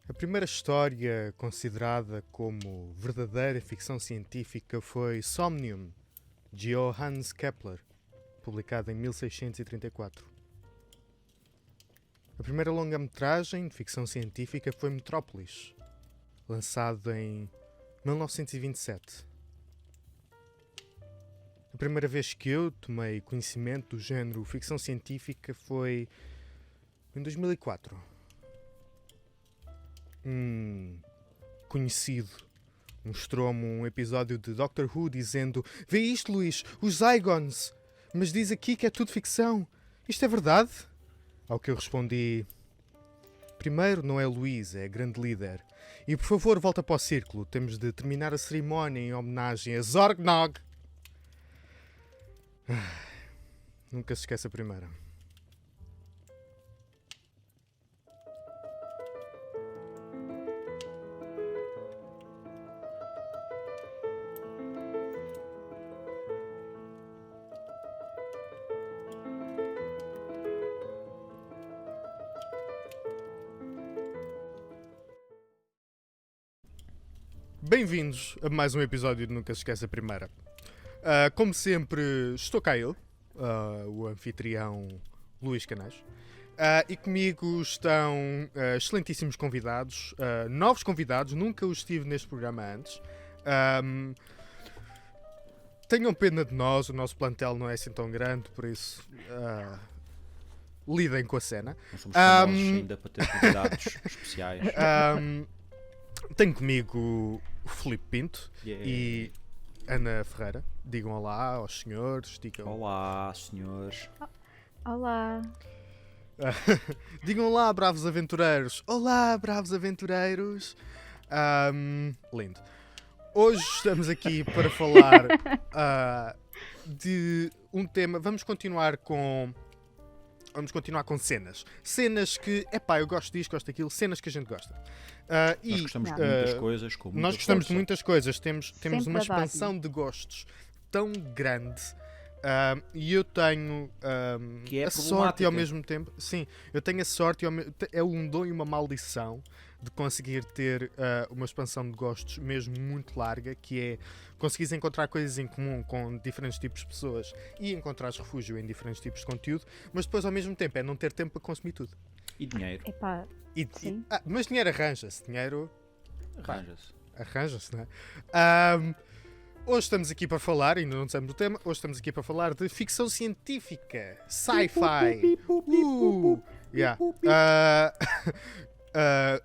A primeira história considerada como verdadeira ficção científica foi Somnium, de Johannes Kepler, publicada em 1634. A primeira longa-metragem de ficção científica foi Metrópolis, lançado em 1927. A primeira vez que eu tomei conhecimento do género ficção científica foi em 2004. Um conhecido mostrou-me um episódio de Doctor Who dizendo: "Vê isto, Luís, os Zygons, mas diz aqui que é tudo ficção. Isto é verdade?" Ao que eu respondi: "Primeiro, não é Luís, é a grande líder. E por favor, volta para o círculo. Temos de terminar a cerimónia em homenagem a Zorgnog." Nunca se esquece a primeira. Bem-vindos a mais um episódio de Nunca se esquece a primeira. Como sempre, estou cá eu, o anfitrião Luís Canais. E comigo estão excelentíssimos convidados, novos convidados, nunca os tive neste programa antes. Tenham pena de nós, o nosso plantel não é assim tão grande, por isso lidem com a cena. Não somos famosos ainda para ter convidados especiais. Tenho comigo o Filipe Pinto Yeah. e Ana Ferreira. Digam olá aos senhores. Digam... Olá, senhores. Olá. Digam olá, bravos aventureiros. Olá, bravos aventureiros. Lindo. Hoje estamos aqui para falar de um tema. Vamos continuar com cenas. Cenas que, eu gosto disto, gosto daquilo. Cenas que a gente gosta. Nós gostamos de muitas coisas. Com muita Nós gostamos de força. muitas coisas. Temos Sempre uma a dar-lhe. expansão de gostos tão grande. E eu tenho Que é a sorte e problemática. ao mesmo tempo... Sim, eu tenho a sorte é um dom e uma maldição de conseguir ter uma expansão de gostos mesmo muito larga, que é conseguires encontrar coisas em comum com diferentes tipos de pessoas e encontrares refúgio em diferentes tipos de conteúdo, mas depois ao mesmo tempo é não ter tempo para consumir tudo. E dinheiro. Epá, sim. Mas dinheiro arranja-se, dinheiro Arranja-se. arranja-se, não é? Hoje estamos aqui para falar, ainda não dissemos o tema, hoje estamos aqui para falar de ficção científica, sci-fi. Yeah.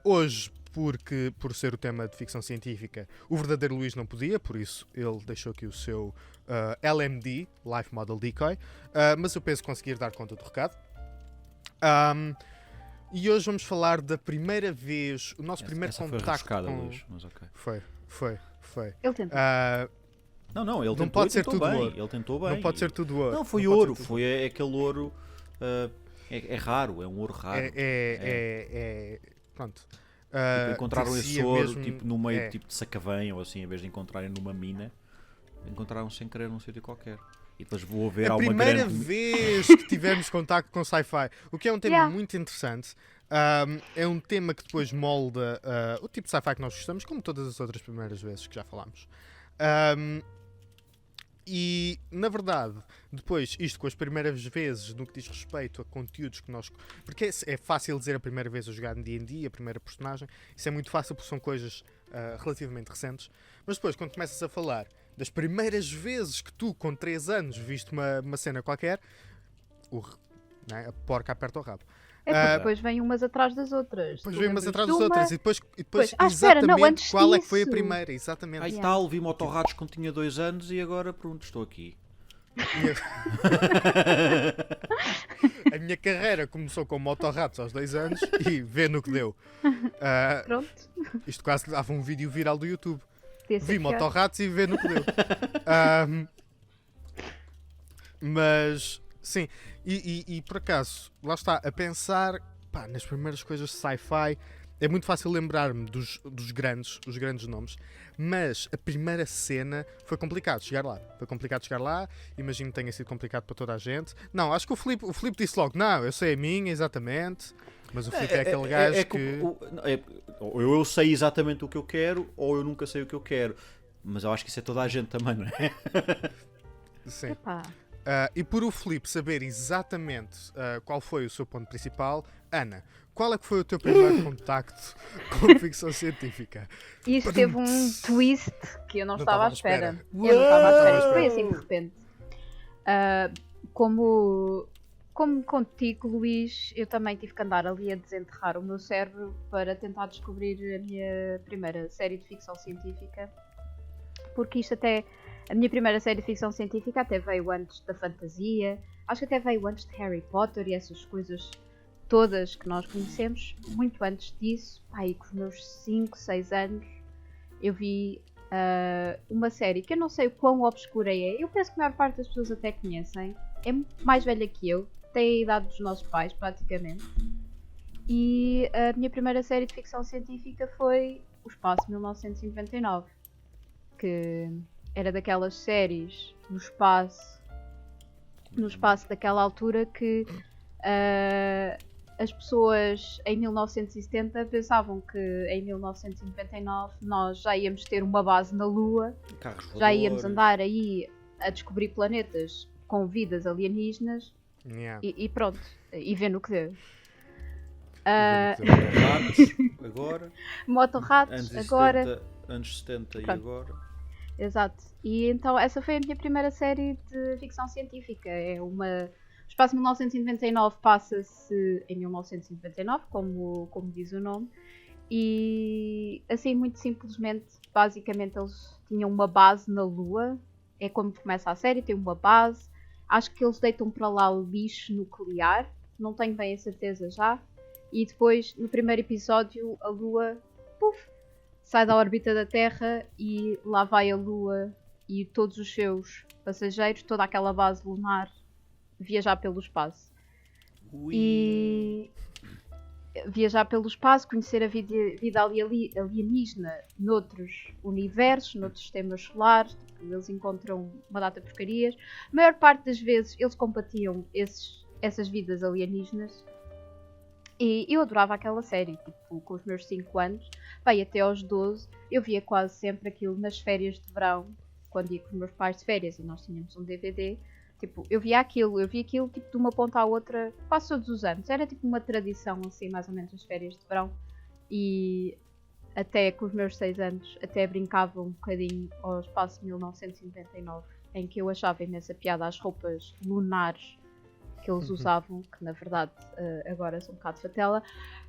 Hoje, por ser o tema de ficção científica, o verdadeiro Luís não podia, por isso ele deixou aqui o seu LMD, Life Model Decoy, mas eu penso conseguir dar conta do recado. E hoje vamos falar da primeira vez, o nosso primeiro Essa foi contacto rebuscada, com... Luís, mas ok. Foi. Ele tentou. Não, ele Não tentou, pode e ser tentou tudo bem. ouro. Ele tentou bem. Não pode ser tudo ouro. Não, foi Não pode ouro. ser tudo Foi aquele ouro... é raro, é um ouro raro. Pronto. Tipo, encontraram esse Parecia ouro mesmo- tipo, no meio é. tipo de Sacavém ou assim, em vez de encontrarem numa mina, encontraram sem querer num sítio qualquer. E depois vou ver A uma primeira grande... vez que tivemos contacto com sci-fi, o que é um tema Yeah. muito interessante. É um tema que depois molda o tipo de sci-fi que nós gostamos, como todas as outras primeiras vezes que já falámos. E, na verdade, depois, isto com as primeiras vezes, no que diz respeito a conteúdos que nós... Porque é fácil dizer a primeira vez a jogar em D&D, a primeira personagem. Isso é muito fácil porque são coisas relativamente recentes. Mas depois, quando começas a falar das primeiras vezes que tu, com 3 anos, viste uma cena qualquer, a porca aperta o rabo. É porque depois vêm umas atrás das outras. Depois Tu vem umas lembras atrás de das uma, outras e depois espera, exatamente não, antes qual é que foi a disso. primeira. Exatamente. Aí Yeah. tal, vi motorrados quando tinha 2 anos e agora pronto, estou aqui. A minha carreira começou com motorratos aos 2 anos e vê no que deu. Pronto. Isto quase dava um vídeo viral do YouTube. Podia ser Vi pior. motorratos e vê no que deu. Mas, sim. E por acaso, lá está, a pensar nas primeiras coisas de sci-fi, é muito fácil lembrar-me dos grandes nomes, mas a primeira cena foi complicado chegar lá. Imagino que tenha sido complicado para toda a gente. Não, acho que o Filipe disse logo, não, eu sei a minha, exatamente. Mas o Filipe é aquele gajo que... Ou eu sei exatamente o que eu quero, ou eu nunca sei o que eu quero. Mas eu acho que isso é toda a gente também, não é? Sim. Epá. E por o Filipe saber exatamente qual foi o seu ponto principal, Ana, qual é que foi o teu primeiro contacto com ficção científica? Isso teve um twist que eu não estava à espera. Eu Uou! não estava à espera. Isto foi assim de repente. Como contigo, Luís, eu também tive que andar ali a desenterrar o meu cérebro para tentar descobrir a minha primeira série de ficção científica. Porque a minha primeira série de ficção científica até veio antes da fantasia. Acho que até veio antes de Harry Potter e essas coisas todas que nós conhecemos. Muito antes disso, aí com os meus 5, 6 anos, eu vi uma série que eu não sei o quão obscura é. Eu penso que a maior parte das pessoas até conhecem. É mais velha que eu, tem a idade dos nossos pais, praticamente. E a minha primeira série de ficção científica foi O Espaço 1999, que era daquelas séries no espaço daquela altura que as pessoas em 1970 pensavam que em 1999 nós já íamos ter uma base na Lua, já íamos andar aí a descobrir planetas com vidas alienígenas. Yeah. E pronto, e vê no que deu. Ratos, agora. Motorratos, agora. 70, anos 70 Pronto. e agora. Exato. E então essa foi a minha primeira série de ficção científica. O Espaço 1999 passa-se em 1999, como diz o nome. E assim, muito simplesmente, basicamente eles tinham uma base na Lua. É como começa a série, tem uma base. Acho que eles deitam para lá o lixo nuclear. Não tenho bem a certeza já. E depois, no primeiro episódio, a Lua sai da órbita da Terra e lá vai a Lua e todos os seus passageiros, toda aquela base lunar, viajar pelo espaço. E viajar pelo espaço, conhecer a vida alienígena noutros universos, noutros sistemas solares. Eles encontram uma data de porcarias. A maior parte das vezes eles combatiam essas vidas alienígenas. E eu adorava aquela série, tipo, com os meus 5 anos, bem, até aos 12, eu via quase sempre aquilo nas férias de verão, quando ia com os meus pais de férias e nós tínhamos um DVD, tipo, eu via aquilo tipo, de uma ponta à outra, quase todos os anos, era tipo uma tradição, assim, mais ou menos, nas férias de verão, e até com os meus 6 anos, até brincava um bocadinho ao Espaço 1999, em que eu achava imensa piada às roupas lunares que eles usavam, que na verdade agora são um bocado fatela,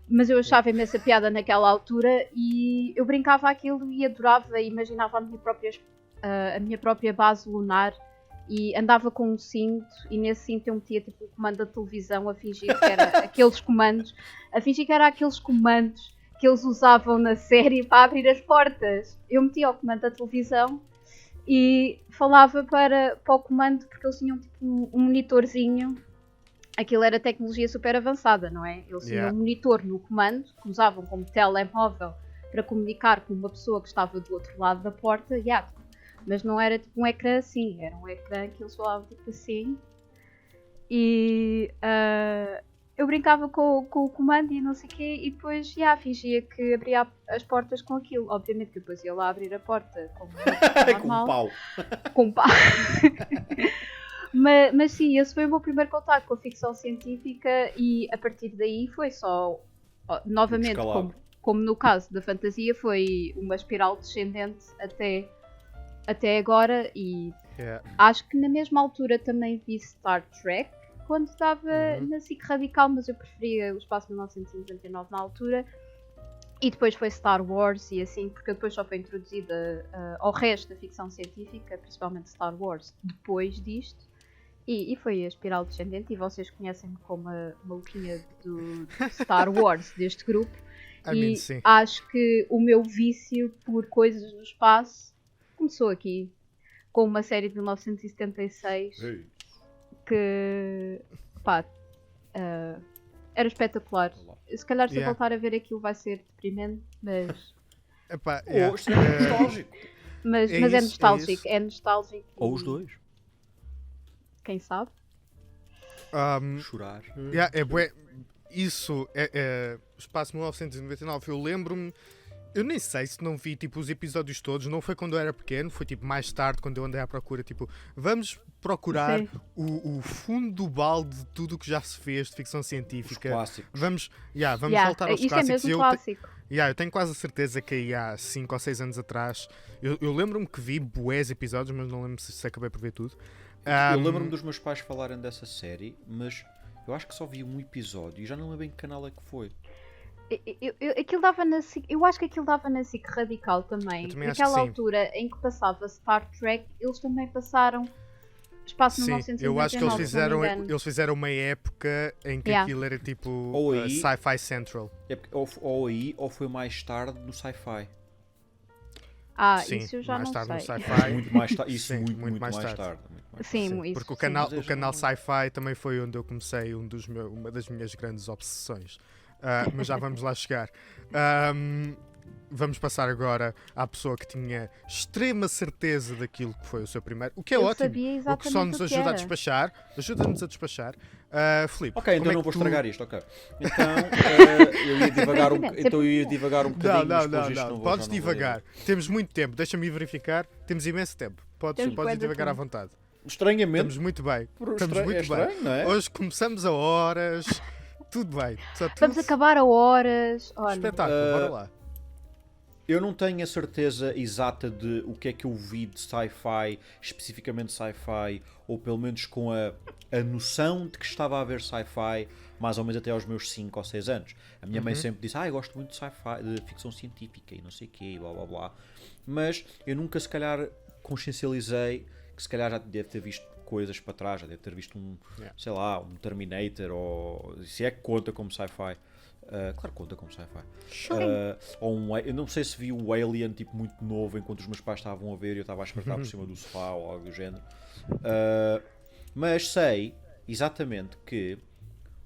mas eu achava imensa piada naquela altura e eu brincava aquilo e adorava, imaginava a minha própria base lunar e andava com um cinto e nesse cinto eu metia tipo o comando da televisão a fingir que era aqueles comandos que eles usavam na série para abrir as portas. Eu metia o comando da televisão e falava para o comando, porque eles tinham tipo um monitorzinho. Aquilo era tecnologia super avançada, não é? Eles tinham um monitor no comando, que usavam como telemóvel para comunicar com uma pessoa que estava do outro lado da porta, mas não era tipo um ecrã assim, era um ecrã que eles falavam tipo assim. E eu brincava com o comando e não sei o quê, e depois fingia que abria as portas com aquilo. Obviamente que depois ia lá abrir a porta como normal. Com pau. Mas sim, esse foi o meu primeiro contato com a ficção científica e a partir daí foi só, novamente, como no caso da fantasia, foi uma espiral descendente até agora e acho que na mesma altura também vi Star Trek, quando estava na SIC Radical, mas eu preferia o Espaço 1999 na altura. E depois foi Star Wars e assim, porque depois só foi introduzida ao resto da ficção científica, principalmente Star Wars, depois disto. E foi a espiral descendente, e vocês conhecem-me como a maluquinha do Star Wars deste grupo. Sim. Acho que o meu vício por coisas no espaço começou aqui, com uma série de 1976 que, era espetacular. Se calhar se eu voltar a ver aquilo vai ser deprimente, mas... extremamente nostálgico. Mas é nostálgico, é nostálgico. Ou os dois. Quem sabe? Chorar. isso Espaço 1999, eu lembro-me. Eu nem sei se não vi tipo, os episódios todos, não foi quando eu era pequeno, foi tipo mais tarde quando eu andei à procura. Tipo, vamos procurar Sim. o fundo do balde de tudo o que já se fez de ficção Os científica. clássicos. Vamos Yeah, voltar aos isto é clássicos. mesmo clássico. Eu tenho quase a certeza que aí há 5 ou 6 anos atrás eu lembro-me que vi bués episódios, mas não lembro se acabei por ver tudo. Eu Um, lembro-me dos meus pais falarem dessa série, mas eu acho que só vi um episódio e já não lembro bem que canal é que foi. Aquilo dava na SIC, eu acho que aquilo dava na SIC Radical também. Eu também acho Naquela que sim. altura em que passava Star Trek, eles também passaram Espaço Sim, 1999. eu acho que se não me engano. eles fizeram uma época em que Yeah. aquilo era tipo Ou aí- Sci-Fi Central. É porque ou aí ou foi mais tarde no sci-fi. Sim, Isso eu já mais não tarde no sei. Sci-Fi. Muito mais tarde. Isso Sim, muito mais tarde. Muito mais Sim, Sim, isso porque o sim. canal, Mas eu o canal não- Sci-Fi também foi onde eu comecei uma das minhas grandes obsessões. Mas já vamos lá chegar. Vamos passar agora à pessoa que tinha extrema certeza daquilo que foi o seu primeiro. O que é Eu ótimo. sabia O que exatamente só nos o que ajuda a era. despachar. Ajuda-nos a despachar. Filipe, Ok, então como é não que vou tu- estragar isto, ok. Então eu ia divagar um, Exatamente, então eu ia divagar um bocadinho, mas Não, pelos vistos não. vou, Podes já não vou divagar. Temos muito tempo. Deixa-me verificar. Temos imenso tempo. Podes Temos bué de divagar à tempo. vontade. Estranhamente, Estamos muito bem. Estamos é muito bem. estranho, não é? Hoje começamos a horas. Tudo bem. Está tudo Vamos acabar a horas. Olha, espetáculo. Bora lá. Eu não tenho a certeza exata de o que é que eu vi de sci-fi, especificamente sci-fi, ou pelo menos com a noção de que estava a ver sci-fi, mais ou menos até aos meus 5 ou 6 anos. A minha mãe sempre disse, eu gosto muito de sci-fi, de ficção científica e não sei o quê, blá blá blá. Mas eu nunca se calhar consciencializei que se calhar já deve ter visto coisas para trás, já deve ter visto Yeah. sei lá, um Terminator, ou se é que conta como sci-fi. Claro que conta como sci-fi. Eu não sei se vi o Alien tipo muito novo enquanto os meus pais estavam a ver e eu estava a espetar por cima do sofá ou algo do género. Mas sei exatamente que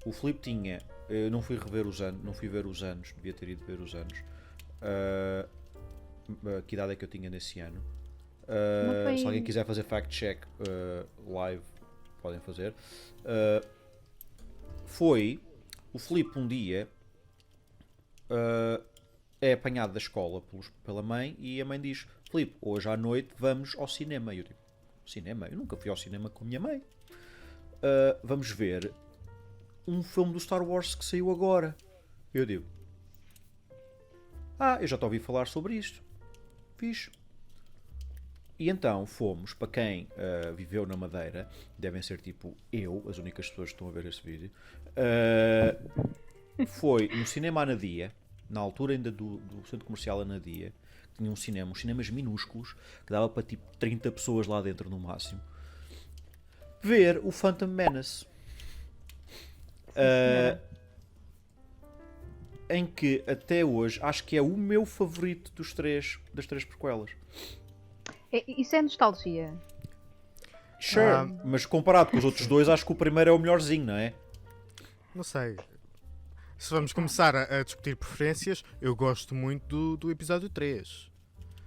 o Filipe tinha. Eu não fui rever os anos, não fui ver os anos, devia ter ido ver os anos. Que idade é que eu tinha nesse ano? Não foi- Se alguém quiser fazer fact-check live, podem fazer. Foi o Filipe um dia é apanhado da escola pela mãe e a mãe diz: Filipe, hoje à noite vamos ao cinema. E eu digo: cinema? Eu nunca fui ao cinema com a minha mãe. Vamos ver um filme do Star Wars que saiu agora. Eu digo: eu já te ouvi falar sobre isto. Fixe. E então fomos, para quem viveu na Madeira, devem ser tipo eu, as únicas pessoas que estão a ver este vídeo, foi no cinema Anadia, na altura ainda do centro comercial Anadia, que tinha uns cinemas minúsculos, que dava para tipo 30 pessoas lá dentro no máximo, ver o Phantom Menace. senhora. Em que até hoje acho que é o meu favorito das três prequelas. Isso é nostalgia. Sure, mas comparado com os outros dois, acho que o primeiro é o melhorzinho, não é? Não sei. Se vamos começar a discutir preferências, eu gosto muito do episódio 3.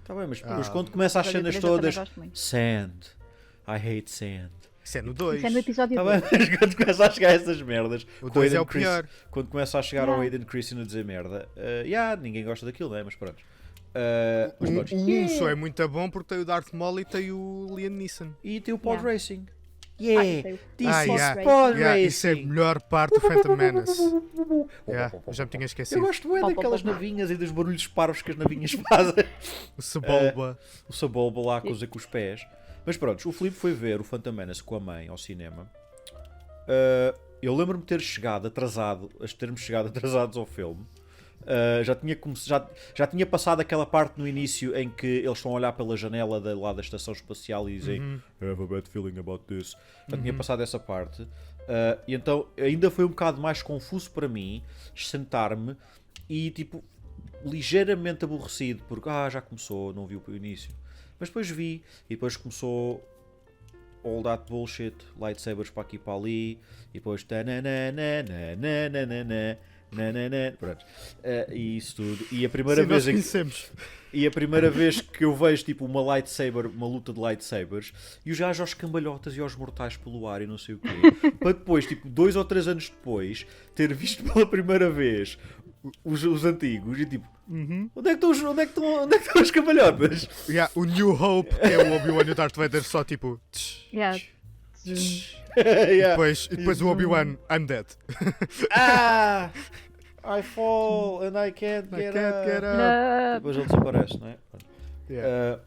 Tá bem, mas quando começa as Episódio cenas 3 eu também todas, gosto muito. sand, I hate sand. Isso é no 2. Isso é no episódio Tá 2. bem, mas quando começa a chegar a essas merdas, O com 2 é Aiden o pior. quando começa a chegar ao Yeah. Aiden Christian a dizer merda, ninguém gosta daquilo, não é? Mas pronto. Mas pronto. O 1 só é muito bom porque tem o Darth Maul e tem o Liam Neeson. E tem o Pod Yeah. Racing. isso Yeah, é o- this Ah, is yeah. Pod Yeah, isso é a Racing. melhor parte do Phantom Menace. Yeah, já me tinha Eu esquecido. gosto bem Pau, pau, daquelas pau, pau. navinhas e dos barulhos parvos que as navinhas fazem. O Sebulba. O Sabolba lá com os pés. Mas pronto, o Filipe foi ver o Phantom Menace com a mãe ao cinema. Eu lembro-me de termos chegado atrasados ao filme. Já tinha passado aquela parte no início em que eles estão a olhar pela janela lá da estação espacial e dizem I have a bad feeling about this. Já tinha passado essa parte. E então ainda foi um bocado mais confuso para mim sentar-me e tipo ligeiramente aborrecido porque já começou, não vi o início. Mas depois vi e depois começou all that bullshit, lightsabers para aqui e para ali, e depois tananana, Pronto. E isso tudo. E a primeira Sim, vez nós conhecemos. E a primeira vez que eu vejo tipo uma lightsaber, uma luta de lightsabers, e os gajos aos cambalhotas e aos mortais pelo ar e não sei o quê, para depois, tipo 2 ou 3 anos depois, ter visto pela primeira vez os antigos e tipo, onde é que estão os cambalhotas? Yeah, o New Hope, que é o Obi-Wan e o Darth Vader, só tipo. Yeah. Yeah. E depois o Obi-Wan, I'm dead. Ah! I fall and I can't I get can't up. get up. No. Depois ele desaparece, não é? Yeah.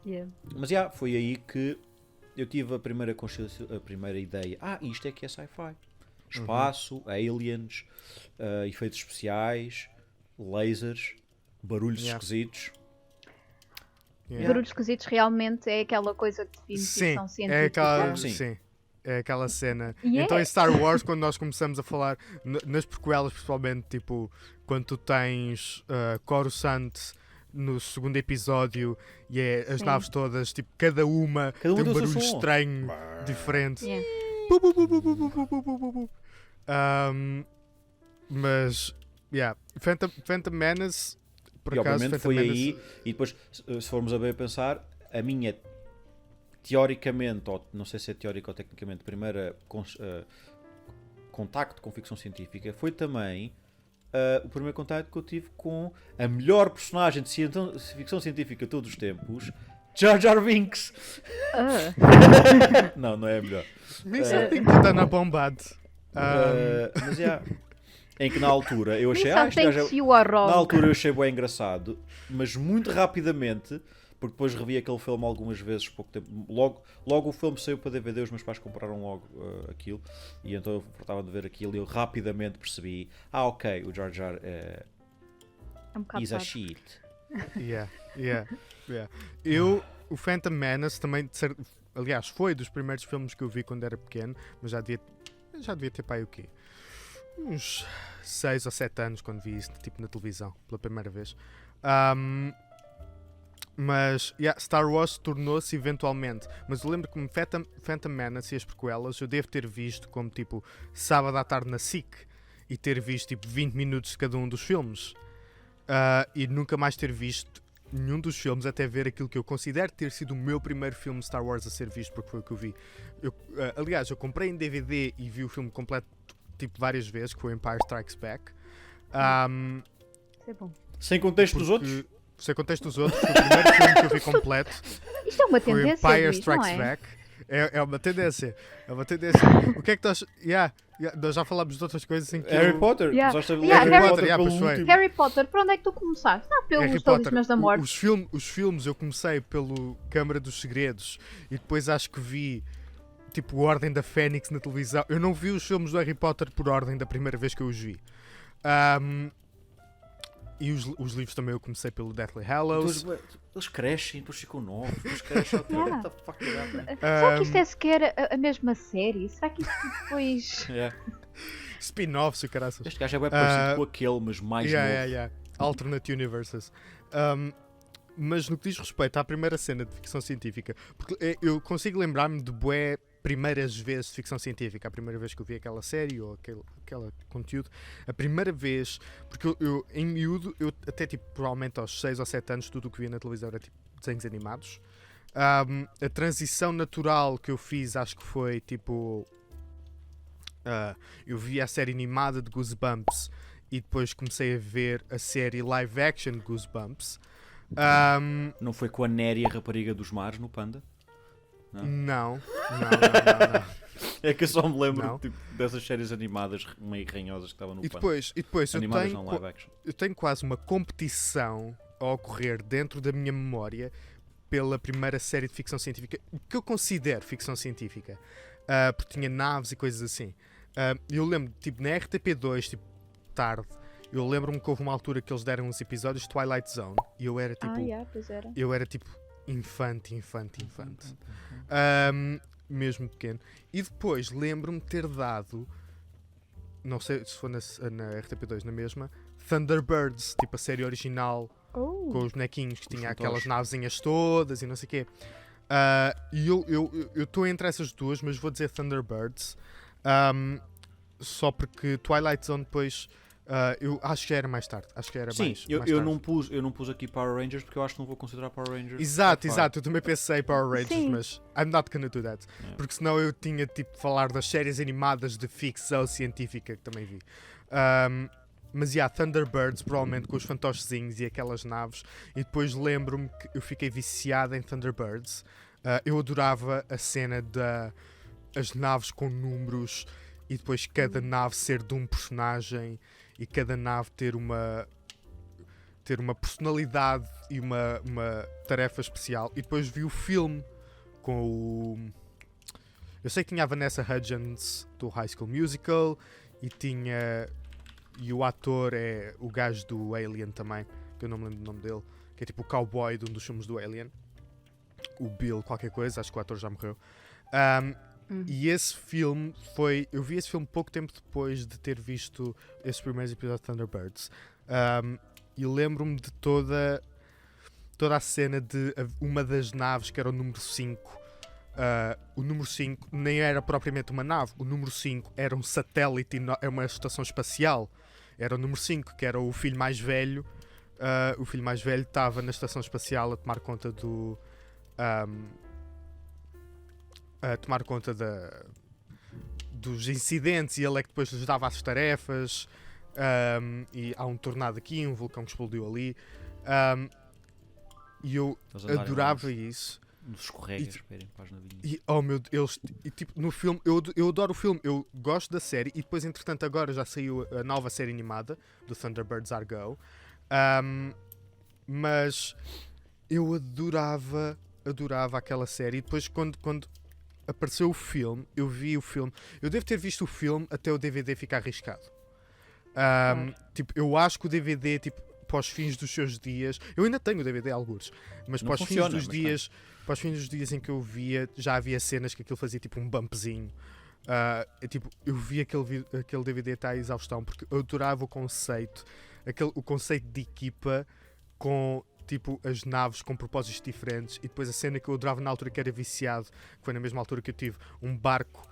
Yeah. Mas foi aí que eu tive a primeira consciência, a primeira ideia. Isto é que é sci-fi. Espaço, aliens, efeitos especiais, lasers, barulhos Yeah. esquisitos. Yeah. Barulhos esquisitos realmente é aquela coisa que define Sim, ficção científica. é aquela, Sim. sim, é aquela cena. E Então é. em Star Wars, quando nós começamos a falar, nas prequelas principalmente, tipo, quando tu tens Coruscant no segundo episódio e as Sim. naves todas, tipo, cada uma tem um tem o seu barulho som. estranho, diferente. Yeah. Bu, bu, bu, bu, bu, bu, bu, bu, bu, bu, bu. Mas, yeah, Phantom Menace, por E acaso, obviamente Phantom foi Menace, aí, e depois, se formos a bem pensar, a minha, teoricamente, ou não sei se é teórica ou tecnicamente, primeira contacto com ficção científica foi também o primeiro contacto que eu tive com a melhor personagem de ficção científica de todos os tempos, Jar Jar Binks. Ah. Não é a melhor. Means I think you're done a bombado. Mas em que na altura eu achei, Means I este gajo think you are wrong. na altura eu achei bem engraçado, mas muito rapidamente, porque depois revi aquele filme algumas vezes, pouco tempo, logo o filme saiu para DVD, os meus pais compraram logo aquilo, e então eu fartava de ver aquilo e eu rapidamente percebi, ok, o Jar Jar É um bocado is a tarde. shit. Yeah. O Phantom Menace também, aliás, foi dos primeiros filmes que eu vi quando era pequeno, mas já devia ter pai o quê? Uns 6 ou 7 anos quando vi isso, tipo, na televisão, pela primeira vez. Mas Star Wars tornou-se eventualmente. Mas eu lembro que Phantom Menace e as prequelas eu devo ter visto como tipo sábado à tarde na SIC e ter visto tipo 20 minutos de cada um dos filmes. E nunca mais ter visto nenhum dos filmes até ver aquilo que eu considero ter sido o meu primeiro filme Star Wars a ser visto, porque foi o que eu vi. Aliás, eu comprei em DVD e vi o filme completo tipo várias vezes, que foi Empire Strikes Back. Isso é bom. Sem contexto dos outros? Sem contexto dos outros, foi o primeiro filme que eu vi completo. Isto é uma Foi tendência, Empire Luís, Strikes não é? Back. É uma tendência. É uma tendência. O que é que tu achas? Nós já falámos de outras coisas em que Harry eu... Potter? Yeah. Usaste Yeah, Harry Harry Potter Potter, pelo pois foi. último. Harry Potter, por onde é que tu começaste? Pelos Harry Potter, Talismãs da Morte. os filmes eu comecei pelo Câmara dos Segredos e depois acho que vi tipo Ordem da Fênix na televisão. Eu não vi os filmes do Harry Potter por ordem da primeira vez que eu os vi. E os livros também eu comecei pelo Deathly Hallows. Eles crescem, depois ficam novos, depois crescem outra vez. Yeah. What the fuck is that, man? Será que isto é sequer a mesma série? Será que isto depois... Yeah. Spin-offs e caraças. Este gajo é bem parecido com aquele, mas mais novo. Yeah. Alternate Universes. Mas no que diz respeito à primeira cena de ficção científica, porque eu consigo lembrar-me de bué primeiras vezes de ficção científica, a primeira vez que eu vi aquela série ou aquele conteúdo, a primeira vez, porque eu em miúdo, eu até tipo provavelmente aos 6 ou 7 anos tudo o que via na televisão era tipo desenhos animados. A transição natural que eu fiz acho que foi tipo eu vi a série animada de Goosebumps e depois comecei a ver a série live action de Goosebumps. Não foi com a Néria, a rapariga dos mares, no Panda? Não. É que eu só me lembro Não. tipo, dessas séries animadas meio ranhosas que estavam no E Panda. depois Animadas não live action. eu tenho quase uma competição a ocorrer dentro da minha memória pela primeira série de ficção científica que eu considero ficção científica, porque tinha naves e coisas assim. Eu lembro, tipo, na RTP2, tipo, tarde, eu lembro-me que houve uma altura que eles deram uns episódios de Twilight Zone e eu era tipo, pois era. eu era tipo infante. Mesmo pequeno. E depois lembro-me de ter dado, não sei se foi na RTP2 na mesma, Thunderbirds, tipo a série original com os bonequinhos que tinha aquelas navezinhas todas e não sei o quê. E eu estou entre essas duas, mas vou dizer Thunderbirds, só porque Twilight Zone depois Eu acho que era mais tarde. Acho que era Sim, mais eu tarde. não pus aqui Power Rangers porque eu acho que não vou considerar Power Rangers. Exato, sci-fi. exato. Eu também pensei Power Rangers, Sim. mas I'm not gonna do that. Yeah. Porque senão eu tinha tipo de falar das séries animadas de ficção científica que também vi. Mas Thunderbirds, provavelmente com os fantochezinhos e aquelas naves. E depois lembro-me que eu fiquei viciado em Thunderbirds. Eu adorava a cena das naves com números e depois cada nave ser de um personagem e cada nave ter uma personalidade e uma tarefa especial. E depois vi o filme com o... Eu sei que tinha a Vanessa Hudgens do High School Musical e tinha... E o ator é o gajo do Alien também, que eu não me lembro do nome dele, que é tipo o cowboy de um dos filmes do Alien. O Bill qualquer coisa, acho que o ator já morreu. E esse filme foi... Eu vi esse filme pouco tempo depois de ter visto esses primeiros episódios de Thunderbirds. E lembro-me de toda a cena de uma das naves, que era o número 5. O número 5 nem era propriamente uma nave. O número 5 era um satélite, é uma estação espacial. Era o número 5, que era o filho mais velho. O filho mais velho estava na estação espacial a tomar conta do... a tomar conta dos incidentes, e ele é que depois lhes dava as tarefas. E há um tornado aqui, um vulcão que explodiu ali. E eu Eles andarem adorava lá isso. nos escorregas para irem para as navinhas. E, oh meu Deus, tipo, no filme, eu adoro o filme, eu gosto da série, e depois, entretanto, agora já saiu a nova série animada do Thunderbirds Are Go. Mas eu adorava aquela série, e depois quando apareceu o filme, eu vi o filme, eu devo ter visto o filme até o DVD ficar arriscado. Tipo, eu acho que o DVD, tipo, para os fins dos seus dias, eu ainda tenho o DVD algures, mas Não para os fins funciona, dos mas dias, para os fins dos dias em que eu via, já havia cenas que aquilo fazia tipo um bumpzinho. Tipo, eu vi aquele DVD até à exaustão, porque eu adorava o conceito, o conceito de equipa com tipo as naves com propósitos diferentes, e depois a cena que eu adorava na altura, que era viciado, que foi na mesma altura que eu tive um barco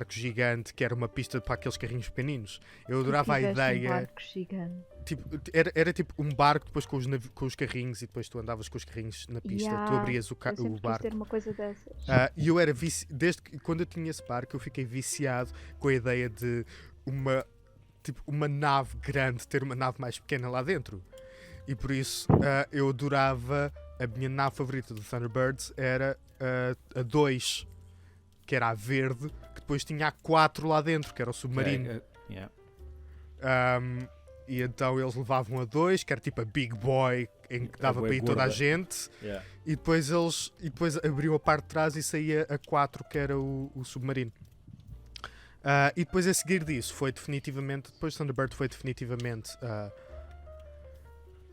gigante que era uma pista para aqueles carrinhos pequeninos. Eu adorava a ideia. Um barco gigante. Tipo, era tipo um barco depois com os carrinhos, e depois tu andavas com os carrinhos na pista, tu abrias o Eu sempre quis barco. ter uma coisa dessas. E eu era desde que, quando eu tinha esse barco, eu fiquei viciado com a ideia de uma nave grande ter uma nave mais pequena lá dentro. E por isso eu adorava. A minha nave favorita do Thunderbirds era a 2, que era a verde, que depois tinha a 4 lá dentro, que era o submarino. E então eles levavam a 2, que era tipo a Big Boy, em que dava para ir toda a gente. E depois abriam a parte de trás e saía a 4, que era o submarino. E depois a seguir disso foi definitivamente... Depois de Thunderbird foi definitivamente...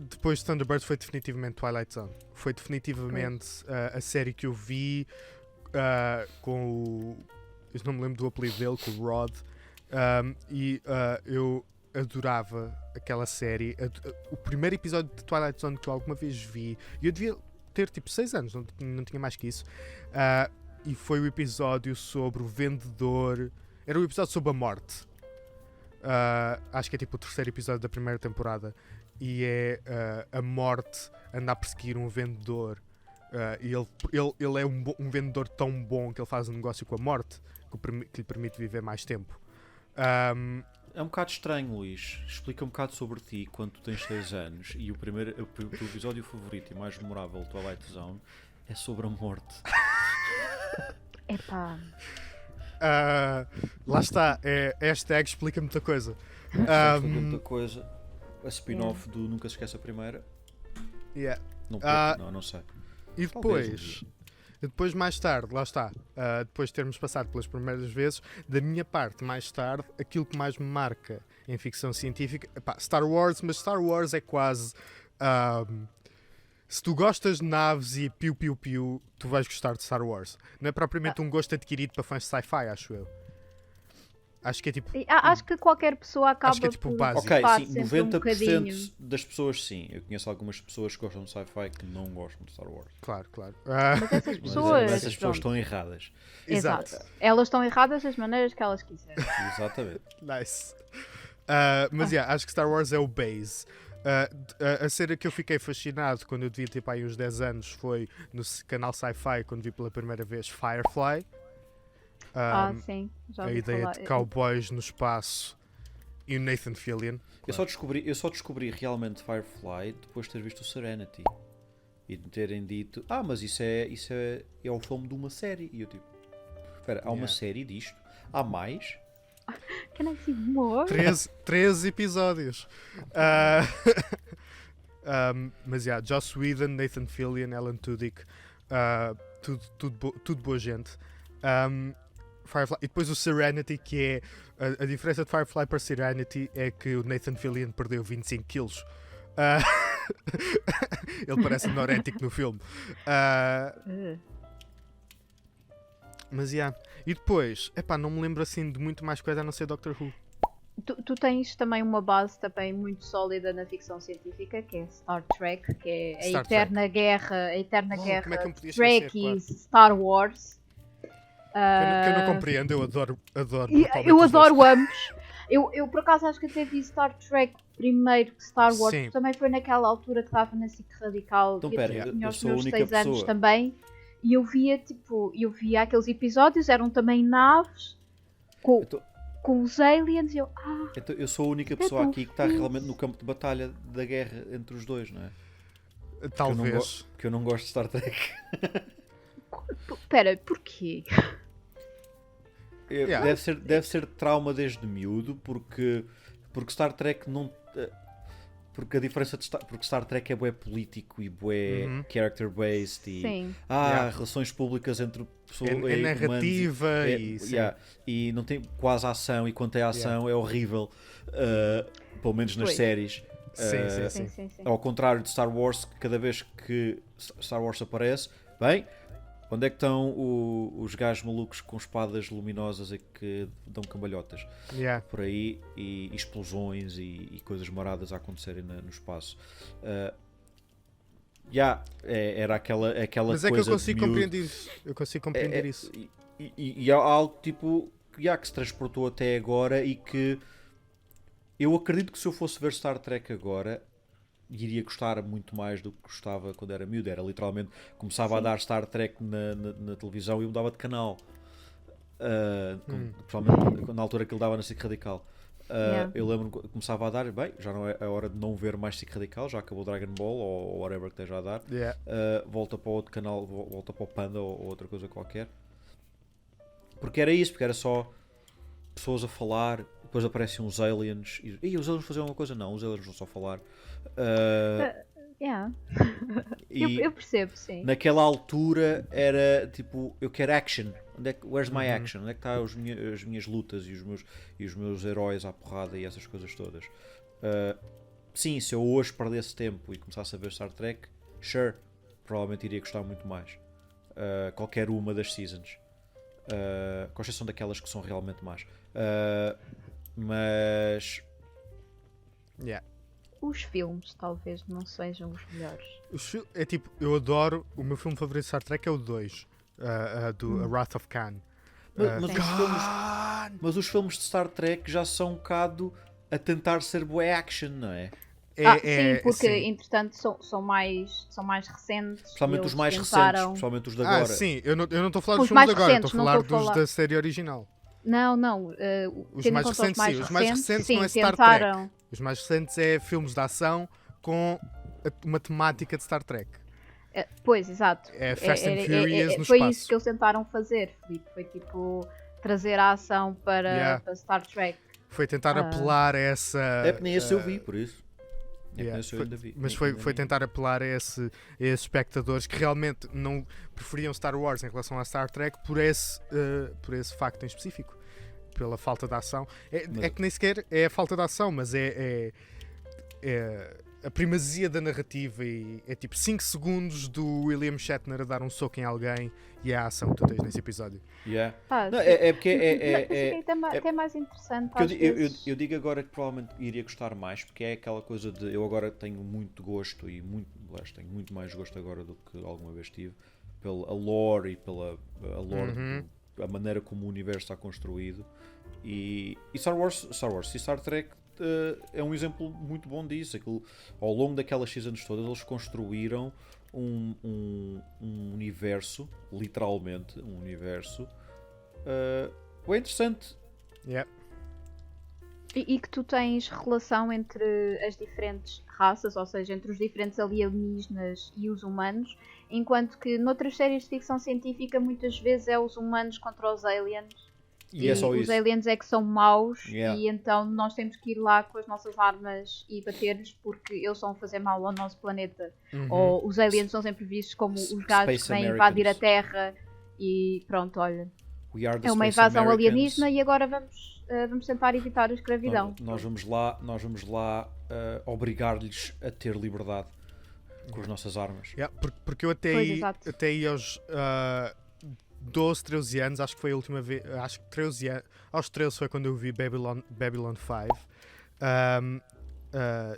Depois de Thunderbird foi definitivamente Twilight Zone. Foi definitivamente a série que eu vi com o... Eu não me lembro do apelido dele, com o Rod. Eu adorava aquela série. O primeiro episódio de Twilight Zone que eu alguma vez vi, e eu devia ter tipo 6 anos, não tinha mais que isso. E foi o episódio sobre o vendedor. Era o episódio sobre a morte. Acho que é tipo o terceiro episódio da primeira temporada. E é a morte anda a perseguir um vendedor. E ele é um vendedor tão bom que ele faz um negócio com a morte que lhe permite viver mais tempo. É um bocado estranho, Luís. Explica um bocado sobre ti quando tu tens 6 anos e o teu episódio favorito e mais memorável do Twilight Zone é sobre a morte. Epá. Lá está, hashtag explica muita coisa. Explica muita coisa. A spin-off do Nunca Se Esquece a Primeira. Yeah. Não sei. E depois mais tarde, lá está, depois de termos passado pelas primeiras vezes, da minha parte, mais tarde, aquilo que mais me marca em ficção científica, Star Wars, mas Star Wars é quase... se tu gostas de naves e piu-piu-piu, tu vais gostar de Star Wars. Não é propriamente um gosto adquirido para fãs de sci-fi, acho eu. Acho que é tipo... Acho que qualquer pessoa acaba acho que é tipo por... básico. Ok, Pá, sim, sempre 90% das pessoas sim. Eu conheço algumas pessoas que gostam de sci-fi que não gostam de Star Wars. Claro. Mas essas pessoas... Mas essas pessoas pronto. estão erradas. Exato. Elas estão erradas das maneiras que elas quiserem. Exatamente. Nice. Mas acho que Star Wars é o base. A cena que eu fiquei fascinado quando eu devia ter aí uns 10 anos foi no canal Sci-Fi, quando vi pela primeira vez Firefly. Sim, já A ouvi ideia falar. de cowboys no espaço e o Nathan Fillion. Eu só descobri realmente Firefly depois de ter visto o Serenity. E de terem dito, mas isso é o filme de uma série. E eu tipo, espera, há uma série disto? Há mais? Can I see more? 13 episódios. Mas Joss Whedon, Nathan Fillion, Alan Tudyk, tudo boa gente. Firefly. E depois o Serenity, que é a diferença de Firefly para Serenity é que o Nathan Fillion perdeu 25 quilos. Ele parece anorético no filme. Mas e depois, não me lembro assim de muito mais coisa a não ser Doctor Who. Tu tens também uma base também muito sólida na ficção científica, que é Star Trek, que é a Star eterna guerra, como é que eu me podia Trek esquecer, e claro. Star Wars. Que eu não compreendo, eu adoro brutalmente Eu os dois. adoro ambos. Eu por acaso acho que até vi Star Trek primeiro que Star Wars, Sim. porque também foi naquela altura que estava na SIC Radical. Então, e eu pera, tinha eu os sou a meus única 6 anos pessoa. também. E eu via aqueles episódios, eram também naves com, Então- com os aliens. E eu, Então, eu sou a única pessoa aqui que está realmente no campo de batalha da guerra entre os dois, não é? Talvez. Que eu não gosto de Star Trek. Pera, porquê? Deve ser trauma desde miúdo, porque Star Trek não. Porque a diferença de porque Star Trek é bué político e bué character-based e Sim. relações públicas entre pessoas É narrativa e não tem quase ação, e quando tem ação é horrível, pelo menos nas Pois. séries. Sim. Ao contrário de Star Wars, que cada vez que Star Wars aparece, bem, onde é que estão os gajos malucos com espadas luminosas e que dão cambalhotas? Por aí, e explosões e coisas maradas a acontecerem no espaço. Era aquela Mas coisa é que eu consigo de miúdo. compreender isso. Eu consigo compreender isso. E há algo tipo que se transportou até agora e que eu acredito que se eu fosse ver Star Trek agora iria gostar muito mais do que gostava quando era miúdo. Era literalmente, começava a dar Star Trek na televisão e eu mudava de canal. Principalmente na altura que ele dava na SIC Radical. Eu lembro que começava a dar, bem, já não é a hora de não ver mais SIC Radical, já acabou Dragon Ball ou whatever que esteja a dar. Volta para outro canal, volta para o Panda ou outra coisa qualquer. Porque era isso, porque era só pessoas a falar, depois aparecem uns aliens e os aliens faziam uma coisa, não, os aliens vão só falar. Eu percebo, sim. Naquela altura era tipo, eu quero action. Where's my action? Onde é que está as minhas lutas e os meus heróis à porrada e essas coisas todas? Sim, se eu hoje perdesse tempo e começasse a ver Star Trek, sure, provavelmente iria gostar muito mais. Qualquer uma das seasons. Com exceção daquelas que são realmente más. Mas Os filmes talvez não sejam os melhores. É tipo, eu adoro. O meu filme favorito de Star Trek é o 2, do A Wrath of Khan. Mas os filmes de Star Trek já são um bocado a tentar ser bué action, não é? Sim, porque entretanto são mais recentes. Principalmente os mais tentaram... recentes, principalmente os de agora. Sim, eu não estou a falar dos Os filmes mais de agora, recentes, estou a falar dos da série original. Não. Os tendo em mais conta recentes, sim. Os mais recentes sim, não é Star tentaram... Trek. Os mais recentes é filmes de ação com uma temática de Star Trek. Pois, exato. É Fast and Furious no foi espaço. isso que eles tentaram fazer, Filipe. Foi tipo trazer a ação para Star Trek. Foi tentar apelar a essa... Nem esse eu vi, por isso. Mas foi tentar apelar a esses espectadores que realmente não preferiam Star Wars em relação a Star Trek por esse facto em específico. Pela falta de ação. É que nem sequer é a falta de ação, mas é a primazia da narrativa e é tipo 5 segundos do William Shatner a dar um soco em alguém e é a ação que tu tens nesse episódio. Não, é porque é até mais interessante. Eu digo agora que provavelmente iria gostar mais, porque é aquela coisa de eu agora tenho muito gosto tenho muito mais gosto agora do que alguma vez tive pela lore e pela a maneira como o universo está construído e Star Wars e Star Trek é um exemplo muito bom disso. Aquilo, ao longo daquelas seasons todas, eles construíram um universo, literalmente, um universo bem interessante. Yeah. E que tu tens relação entre as diferentes raças, ou seja, entre os diferentes alienígenas e os humanos, enquanto que noutras séries de ficção científica muitas vezes é os humanos contra os aliens. E é só os isso. aliens é que são maus Yeah. e então nós temos que ir lá com as nossas armas e bater-lhes porque eles estão a fazer mal ao nosso planeta. Ou os aliens são sempre vistos como os gajos Space que vêm Americans. invadir a Terra e pronto, olha. We are the É uma Space invasão Americans. alienígena e agora vamos tentar evitar a escravidão. Nós vamos lá obrigar-lhes a ter liberdade com as nossas armas. Yeah, porque eu até Pois, aí, exato. até aí aos 12, 13 anos, acho que foi a última vez, acho que 13 anos, aos 13 foi quando eu vi Babylon 5.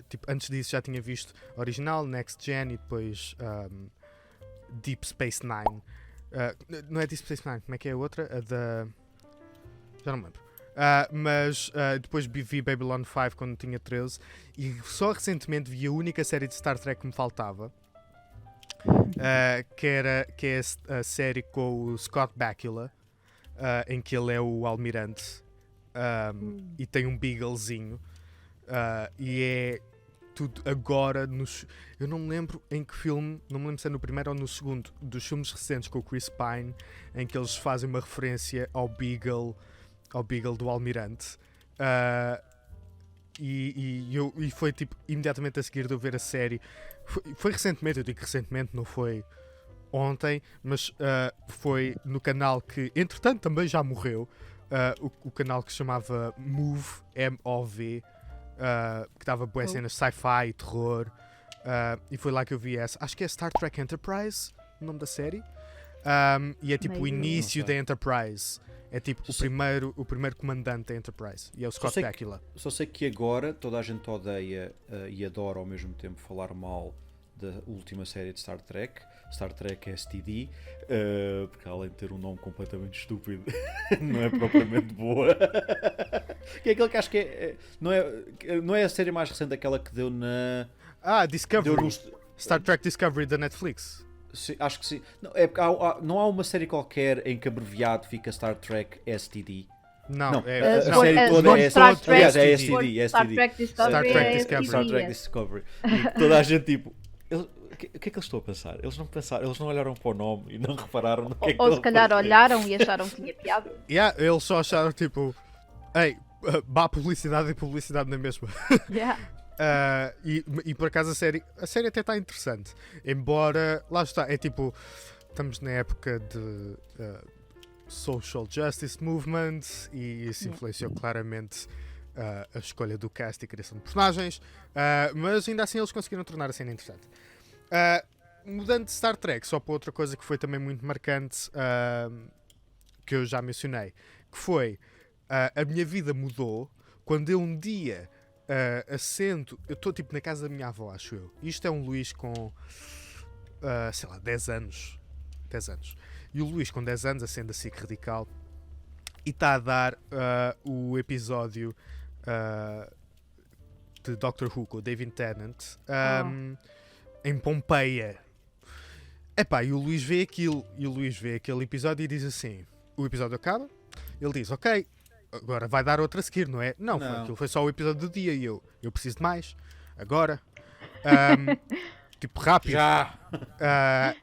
Tipo, antes disso já tinha visto original, Next Gen e depois Deep Space Nine. Não é Deep Space Nine, como é que é a outra? A da... Já não me lembro. Mas depois vi Babylon 5 quando tinha 13 e só recentemente vi a única série de Star Trek que me faltava, que é a série com o Scott Bakula, em que ele é o almirante e tem um beaglezinho, e é tudo agora eu não me lembro em que filme, não me lembro se é no primeiro ou no segundo dos filmes recentes com o Chris Pine, em que eles fazem uma referência ao beagle do almirante, e foi tipo imediatamente a seguir de eu ver a série. Foi recentemente, eu digo recentemente, não foi ontem, mas foi no canal que entretanto também já morreu, o canal que se chamava Move, M-O-V, que dava boas cenas sci-fi e terror, e foi lá que eu vi essa, acho que é Star Trek Enterprise o nome da série, e é tipo o Maybe. início Não sei. da Enterprise. É tipo o primeiro comandante da Enterprise. E é o Scott sei que- Bakula. Só sei que agora toda a gente odeia e adora ao mesmo tempo falar mal da última série de Star Trek STD, porque além de ter um nome completamente estúpido, não é propriamente boa. Que é aquele que acho que não é a série mais recente, aquela que deu na... Discovery. Deu no, Star Trek Discovery da Netflix. sim, acho que sim. Não, é porque não há uma série qualquer em que abreviado fica Star Trek STD. Não, Não, é, a não, série toda é Star STD. Aliás, é STD. STD. Star Trek Discovery. Star Trek é Discovery. Star Trek STD. Discovery. E toda a gente tipo... O que é que eles estão a pensar? Eles não olharam para o nome e não repararam no que é que Ou ele se calhar fazia. olharam e acharam que tinha piada. Eles só acharam tipo, ei, vá publicidade e publicidade na mesma. Yeah. E por acaso a série até está interessante. Embora, lá está, é tipo, estamos na época de social justice movement e isso influenciou claramente a escolha do cast e a criação de personagens, mas ainda assim eles conseguiram tornar a cena interessante. Mudando de Star Trek, só para outra coisa que foi também muito marcante, que eu já mencionei, que foi a minha vida mudou quando eu um dia assento, eu estou tipo na casa da minha avó, acho eu. Isto é um Luís com sei lá, 10 anos. E o Luís com 10 anos acende a SIC Radical e está a dar o episódio de Doctor Who com o David Tennant em Pompeia. Epá, e o Luís vê aquilo, e o Luís vê aquele episódio e diz assim, o episódio acaba, ele diz, ok, agora vai dar outra a seguir, não é? Não. Aquilo foi só o episódio do dia e eu preciso de mais, agora. Tipo, rápido. Já!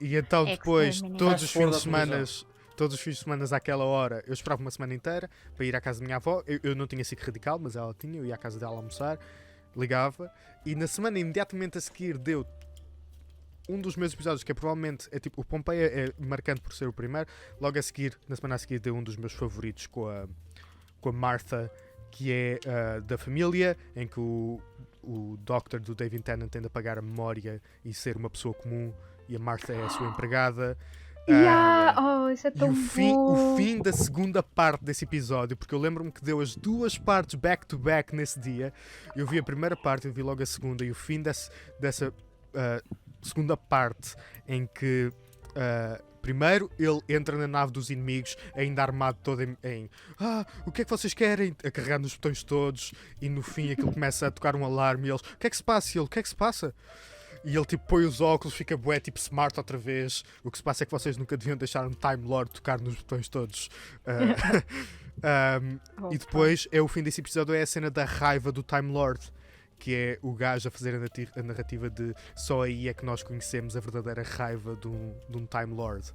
E então depois, Exterminate. todos os Fast forward fins de semana àquela hora, eu esperava uma semana inteira para ir à casa da minha avó. Eu não tinha SIC Radical, mas ela tinha, eu ia à casa dela almoçar, ligava, e na semana imediatamente a seguir deu um dos meus episódios, que é provavelmente, é tipo, o Pompeia é marcante por ser o primeiro, logo a seguir, na semana a seguir deu um dos meus favoritos com a Martha, que é da família, em que o Doctor do David Tennant tende a pagar a memória e ser uma pessoa comum, e a Martha é a sua empregada. Isso é E tão o bom. fim da segunda parte desse episódio, porque eu lembro-me que deu as duas partes back-to-back nesse dia. Eu vi a primeira parte, eu vi logo a segunda, e o fim dessa segunda parte em que Primeiro, ele entra na nave dos inimigos, ainda armado todo em o que é que vocês querem? A carregar nos botões todos, e no fim aquilo começa a tocar um alarme e eles, o que é que se passa? E ele, o que é que se passa? E ele tipo põe os óculos, fica bué, tipo smart outra vez. O que se passa é que vocês nunca deviam deixar um Time Lord tocar nos botões todos. E depois é o fim desse episódio, é a cena da raiva do Time Lord, que é o gajo a fazer a narrativa de só aí é que nós conhecemos a verdadeira raiva de um Time Lord.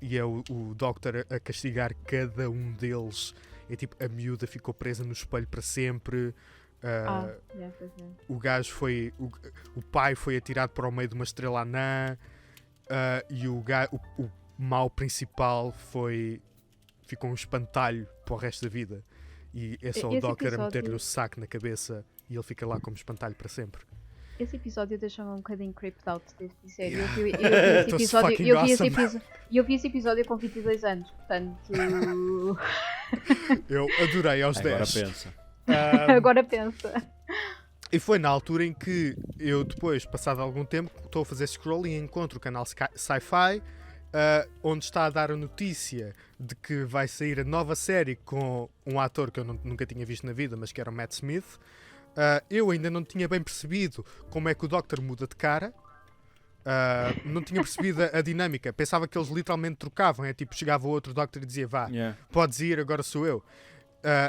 E é o Doctor a castigar cada um deles. É tipo, a miúda ficou presa no espelho para sempre. O gajo foi... O pai foi atirado para o meio de uma estrela anã. E o mau principal ficou um espantalho para o resto da vida. E é só o Doctor a meter-lhe o saco na cabeça e ele fica lá como espantalho para sempre. Esse episódio deixa-me um bocadinho creeped out, devo dizer. Yeah. Eu vi esse episódio com 22 anos, portanto... Eu adorei aos Agora 10. pensa. Agora pensa. E foi na altura em que eu depois, passado algum tempo, estou a fazer scroll e encontro o canal Sci-Fi, onde está a dar a notícia de que vai sair a nova série com um ator que eu nunca tinha visto na vida, mas que era o Matt Smith. Eu ainda não tinha bem percebido como é que o Doctor muda de cara. Não tinha percebido a dinâmica. Pensava que eles literalmente trocavam. É tipo, chegava outro Doctor e dizia, vá, podes ir, agora sou eu.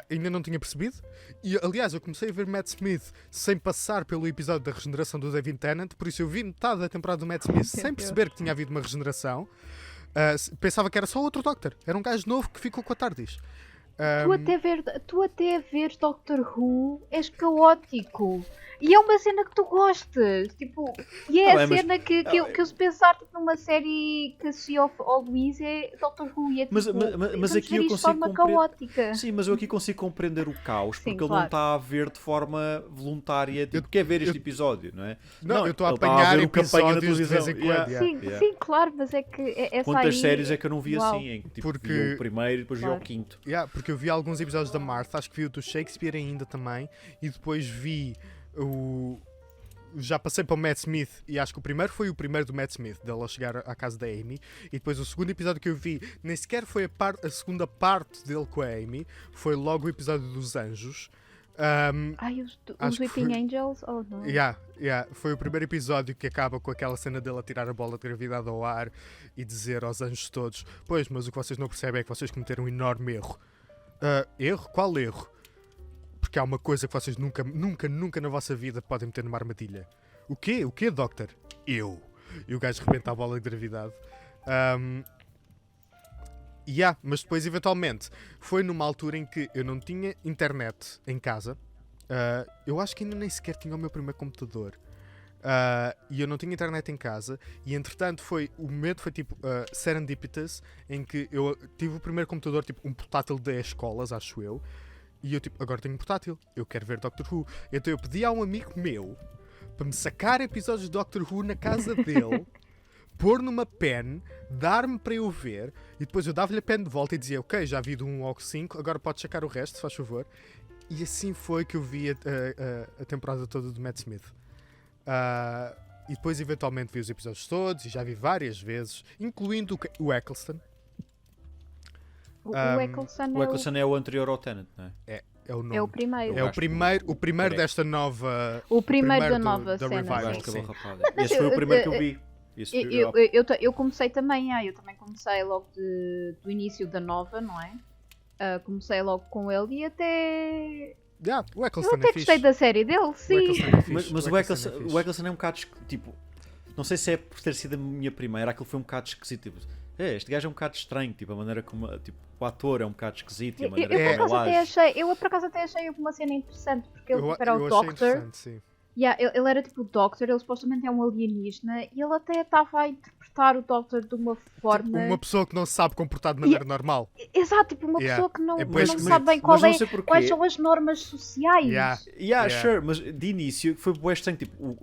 Ainda não tinha percebido. E aliás, eu comecei a ver Matt Smith sem passar pelo episódio da regeneração do David Tennant. Por isso eu vi metade da temporada do Matt Smith sem perceber que tinha havido uma regeneração. Pensava que era só outro Doctor. Era um gajo novo que ficou com a TARDIS. Tu até a ver Doctor Who és caótico. E é uma cena que tu gostas. Tipo, e é a cena que eu se pensar tipo, numa série que associa ao Luís é Doctor Who. E é, tipo, mas aqui eu consigo forma caótica. Sim, mas eu aqui consigo compreender o caos, Sim, porque ele claro. não está a ver de forma voluntária. Tipo, quer ver este episódio, não é? Não, eu estou a ele está apanhar ver o campanha na episódios de vez em televisão. quando. Sim, claro, mas é que essa Quantas aí... séries é que eu não vi Uau. assim? Em que tipo, Porque- vi o primeiro e depois vi Claro. o quinto. Porque eu vi alguns episódios da Martha, acho que vi o do Shakespeare ainda também, e depois vi já passei para o Matt Smith, e acho que o primeiro foi o primeiro do Matt Smith, dele a chegar à casa da Amy, e depois o segundo episódio que eu vi, nem sequer foi a segunda parte dele com a Amy, foi logo o episódio dos Anjos. Os Acho que Weeping foi- Angels? Oh, não. Foi o primeiro episódio que acaba com aquela cena dele a tirar a bola de gravidade ao ar e dizer aos anjos todos, pois, mas o que vocês não percebem é que vocês cometeram um enorme erro. Erro? Qual erro? Porque há uma coisa que vocês nunca na vossa vida podem meter numa armadilha. O quê? O quê, Doctor? Eu. E o gajo rebenta a bola de gravidade. Mas depois, eventualmente, foi numa altura em que eu não tinha internet em casa. Eu acho que ainda nem sequer tinha o meu primeiro computador. E eu não tinha internet em casa. E entretanto, o momento foi tipo serendipitous, em que eu tive o primeiro computador, tipo um portátil das escolas, acho eu. E eu tipo, agora tenho um portátil, eu quero ver Doctor Who. Então eu pedi a um amigo meu para me sacar episódios de Doctor Who na casa dele, pôr numa pen, dar-me para eu ver, e depois eu dava-lhe a pen de volta e dizia, ok, já vi do 1 ao 5, agora podes sacar o resto, se faz favor. E assim foi que eu vi a temporada toda do Matt Smith. E depois eventualmente vi os episódios todos, e já vi várias vezes, incluindo o Eccleston. O Eccleston O Eccleston é o anterior ao Tennant, não é? É o nome. é o primeiro. É o primeiro desta nova... O primeiro da do- nova da cena. revival, Eu acho que sim. ele é rapado. Mas Esse foi o primeiro que eu vi. Eu comecei também, eu também comecei logo do início da nova, não é? Comecei logo com ele e até... O Eu Eccleston até é gostei fixe. da série dele, sim. O Eccleston é fixe. Mas o Eccleston é o fixe. Eccleston é um bocado tipo, não sei se é por ter sido a minha primeira, aquilo foi um bocado esquisito, tipo, este gajo é um bocado estranho, tipo, a maneira como, tipo, o ator é um bocado esquisito e a maneira como ele age. Eu por acaso até achei uma cena interessante, porque ele era o achei Doctor. interessante, sim. Ele era tipo o Doctor, ele supostamente é um alienígena e ele até estava a interpretar o Doctor de uma forma... Uma pessoa que não se sabe comportar de maneira normal. Exato, tipo uma Yeah. pessoa que não, É bué não esquisito. sabe bem Mas não sei porquê. quais são as normas sociais. Yeah, sure, mas de início foi bué estranho, tipo,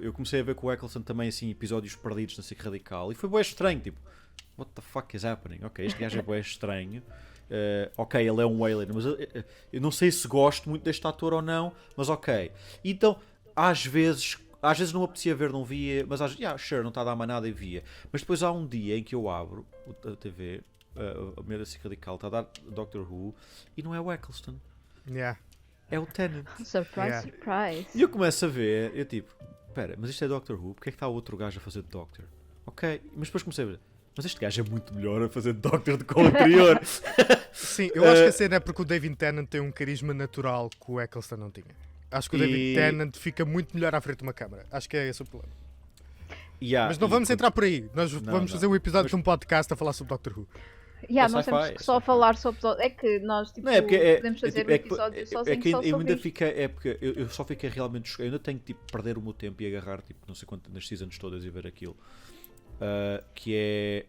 eu comecei a ver com o Eccleston também, assim, episódios perdidos na SIC Radical, e foi bué estranho, tipo, what the fuck is happening? Ok, este gajo é bué estranho, ok, ele é um alien, mas eu não sei se gosto muito deste ator ou não, mas ok. Então, às vezes, às vezes não me apetecia ver, não via, mas sure, não está a dar mais nada e via. Mas depois há um dia em que eu abro a TV, a minha SIC Radical, está a dar Doctor Who e não é o Eccleston, Yeah. é o Tennant. Surprise, Yeah. surprise. E eu começo a ver, eu tipo, espera, mas isto é Doctor Who, porque é que está outro gajo a fazer de Doctor? Ok, mas depois comecei a ver, mas este gajo é muito melhor a fazer de Doctor do que o anterior. Sim, eu acho que a cena é porque o David Tennant tem um carisma natural que o Eccleston não tinha. Acho que o David Tennant fica muito melhor à frente de uma câmara. Acho que é esse o problema. Mas não vamos entrar por aí. Nós vamos fazer um episódio de um podcast a falar sobre Doctor Who. Nós temos que só falar sobre. É que nós tipo, Não, é porque podemos fazer um episódio sozinho que só eu sobre ainda isto. fiquei, é porque eu só fiquei realmente eu ainda tenho que tipo, perder o meu tempo e agarrar tipo, não sei quanto nas seasons todas e ver aquilo. Que é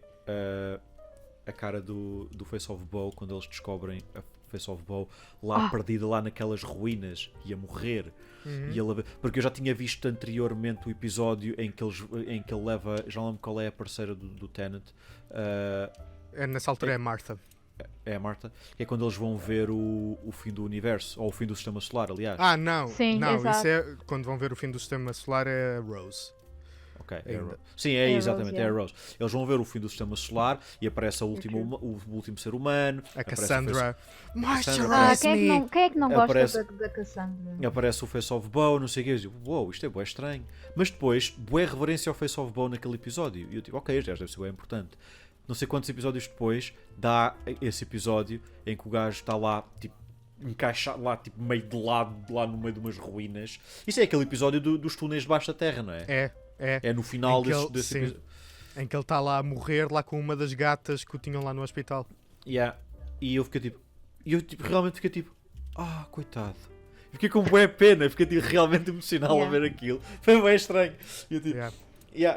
a cara do Face of Bow quando eles descobrem a Face of Bow lá perdida lá naquelas ruínas e a morrer. E ele, porque eu já tinha visto anteriormente o episódio em que ele leva, já não lembro qual é a parceira do Tennant. Nessa altura é Martha. É a Marta, que é quando eles vão ver o fim do universo, ou o fim do sistema solar, aliás. Não. Sim, não, exato. isso é quando vão ver o fim do sistema solar é a Rose. Ok, é a Ainda. Rose. Sim, é É a exatamente, Rose, é a Rose. Eles vão ver o fim do sistema solar e aparece o último ser humano. A aparece Cassandra. Ah, Moisturize me! quem é que não Aparece- gosta da Cassandra? Aparece o Face of Bow, não sei o que. Eu digo, uou, isto é bué estranho. Mas depois, bué reverência ao Face of Bow naquele episódio. E eu digo, ok, este gajo deve ser bué importante. Não sei quantos episódios depois, dá esse episódio em que o gajo está lá, tipo, encaixado lá, tipo, meio de lado, lá no meio de umas ruínas. Isso é aquele episódio dos túneis debaixo da terra, não é? É no final Em que desse ele- episódio. Em que ele está lá a morrer lá com uma das gatas que o tinham lá no hospital. Yeah. E eu fiquei tipo. Realmente fiquei tipo. Coitado. Fiquei com bué pena, fiquei tipo, realmente emocional a ver aquilo. Foi bem estranho. E eu, tipo,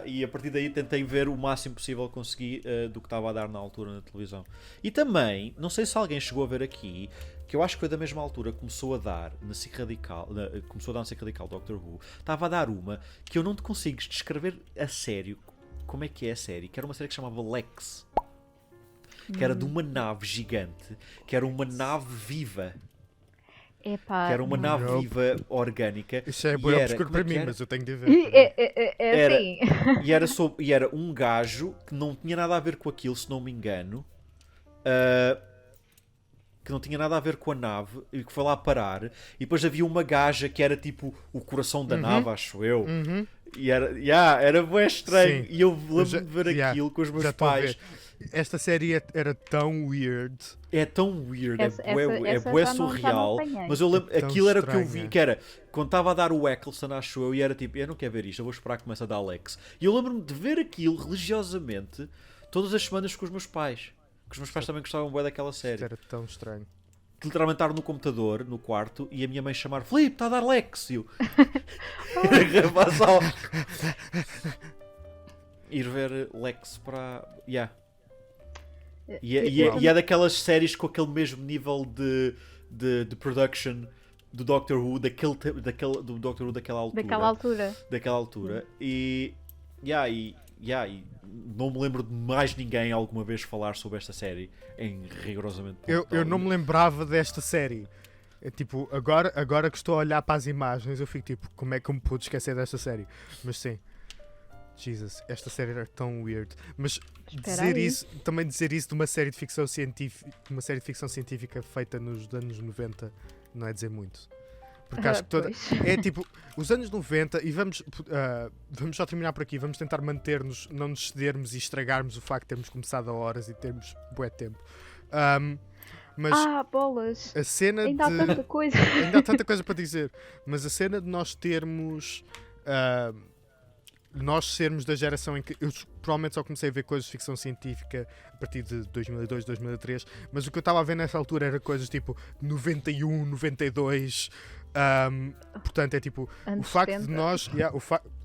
e a partir daí tentei ver o máximo possível que consegui do que estava a dar na altura na televisão. E também, não sei se alguém chegou a ver aqui, que eu acho que foi da mesma altura que começou a dar na SIC Radical, começou a dar na SIC Radical Doctor Who, estava a dar uma que eu não te consigo descrever a sério como é que é a série, que era uma série que se chamava Lex. Que era de uma nave gigante, que era uma nave viva. Epá, Que era uma nave Nope. viva orgânica. Isso é e bem era- obscuro como para é que mim, era? mas eu tenho de ver. Era- assim. E era um gajo que não tinha nada a ver com aquilo, se não me engano. Que não tinha nada a ver com a nave e que foi lá parar. E depois havia uma gaja que era tipo o coração da nave, acho eu. E era bem estranho. Sim. E eu lembro Já- de ver yeah, aquilo com os meus já estou a pais. ver. Esta série era tão weird. É tão weird, Essa é já bué não surreal. apanhei. Mas eu lembro, É tão aquilo era o que eu vi, estranha. que era quando estava a dar o Eccleston, acho eu, e era tipo, eu não quero ver isto, eu vou esperar que comece a dar Alex. E eu lembro-me de ver aquilo religiosamente todas as semanas com os meus pais. Que os meus pais também gostavam bué daquela Isto série. era tão estranho. Que literalmente estar no computador, no quarto, e a minha mãe chamar Filipe, está a dar Lex. E eu. Era só. Ir ver Lex para. Yeah. E é daquelas séries com aquele mesmo nível de production do Doctor Who, do Doctor Who daquela altura. Daquela altura. E não me lembro de mais ninguém alguma vez falar sobre esta série em rigorosamente pouco Eu não tempo. me lembrava desta série. É tipo, agora que estou a olhar para as imagens, eu fico tipo, como é que eu me pude esquecer desta série? Mas sim, Jesus, esta série era tão weird. Mas também dizer isso de uma série de ficção científica feita nos anos 90 não é dizer muito. Porque acho que é tipo, os anos 90, e vamos só terminar por aqui, vamos tentar manter-nos, não nos cedermos e estragarmos o facto de termos começado a horas e termos bué tempo. Mas bolas. a cena Ainda há de... tanta coisa. Ainda há tanta coisa para dizer, mas a cena de nós termos... nós sermos da geração em que eu provavelmente só comecei a ver coisas de ficção científica a partir de 2002, 2003, mas o que eu estava a ver nessa altura era coisas tipo 91, 92, portanto é tipo Anos o facto 70. de nós,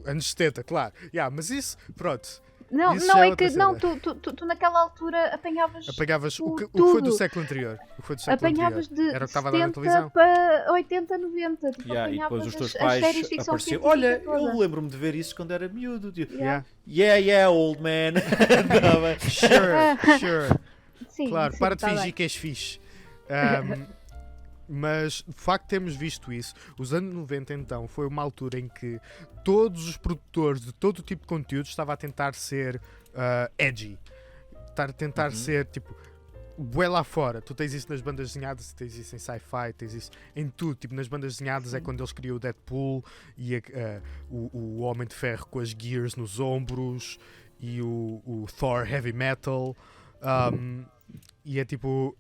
anos 70, claro, mas isso, pronto, Não, Isso não já é é outra que não, cena. tu naquela altura apanhavas o que foi tudo. do século anterior, Apanhavas de era o que estava a dar na 70 televisão. para 80, 90. Tipo, E apanhavas depois os teus as pais séries de ficção apareciam. científica Olha, toda. eu lembro-me de ver isso quando era miúdo. Tipo, Yeah. yeah, old man. Não, mas- Sure. Sim, Claro, sim, para de tá fingir bem. que és fixe. Mas de facto temos visto isso. Os anos 90 então foi uma altura em que todos os produtores de todo o tipo de conteúdo estavam a tentar ser edgy. A tentar ser tipo bué lá fora. Tu tens isso nas bandas desenhadas, tens isso em sci-fi, tens isso em tudo. Tipo, nas bandas desenhadas é quando eles criam o Deadpool e o Homem de Ferro com as gears nos ombros e o Thor Heavy Metal. E é tipo...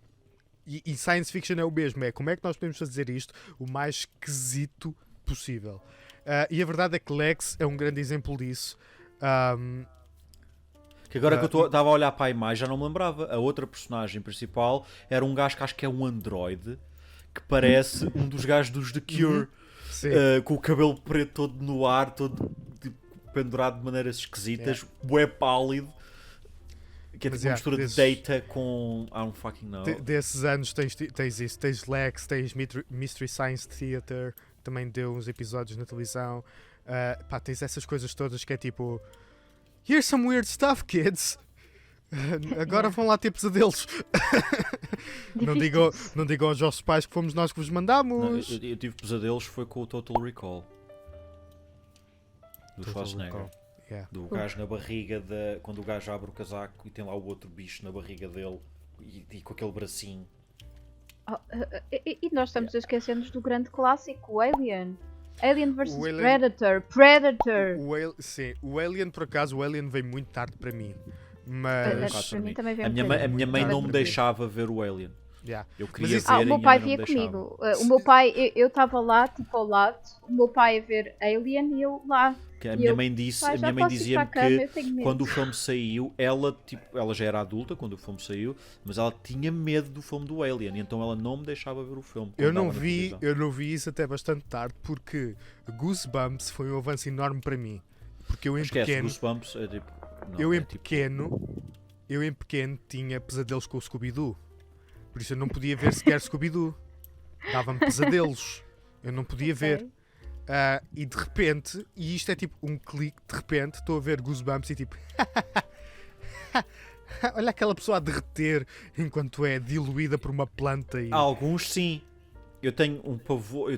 E science fiction é o mesmo. É como é que nós podemos fazer isto o mais esquisito possível. E a verdade é que Lex é um grande exemplo disso. Que agora que eu estava a olhar para a imagem, já não me lembrava. A outra personagem principal era um gajo que acho que é um androide, que parece um dos gajos dos The Cure, com o cabelo preto todo no ar, todo tipo, pendurado de maneiras esquisitas, bué pálido, que é tipo uma mistura de Data com I don't fucking know. Desses anos tens isso, tens Lex, tens Mystery Science Theater, também deu uns episódios na televisão. Tens essas coisas todas que é tipo... Here's some weird stuff, kids. Agora vão lá ter pesadelos. Não digam aos vossos pais que fomos nós que vos mandámos. Não, eu tive pesadelos, foi com o Total Recall do Schwarzenegger. Yeah. Do gajo na barriga, quando o gajo abre o casaco e tem lá o outro bicho na barriga dele e com aquele bracinho. E nós estamos a esquecer-nos do grande clássico, o Alien. Alien vs Predator. O Alien, por acaso, o Alien veio muito tarde para mim. Mas para mim também veio a minha mãe não me deixava ver o Alien. Yeah. Eu queria ver o meu pai via comigo. O meu pai, eu estava lá, tipo ao lado, o meu pai a ver Alien e eu lá. A minha mãe dizia-me que quando o filme saiu, ela já era adulta quando o filme saiu, mas ela tinha medo do filme do Alien, e então ela não me deixava ver o filme. Eu não vi isso até bastante tarde, porque Goosebumps foi um avanço enorme para mim. Porque eu em pequeno, Goosebumps é tipo, não, eu em pequeno tinha pesadelos com o Scooby-Doo. Por isso eu não podia ver sequer Scooby-Doo. Dava-me pesadelos. Eu não podia ver. E de repente, e isto é tipo um clique, de repente estou a ver Goosebumps e tipo olha aquela pessoa a derreter enquanto é diluída por uma planta. Alguns sim. Eu tenho um pavor,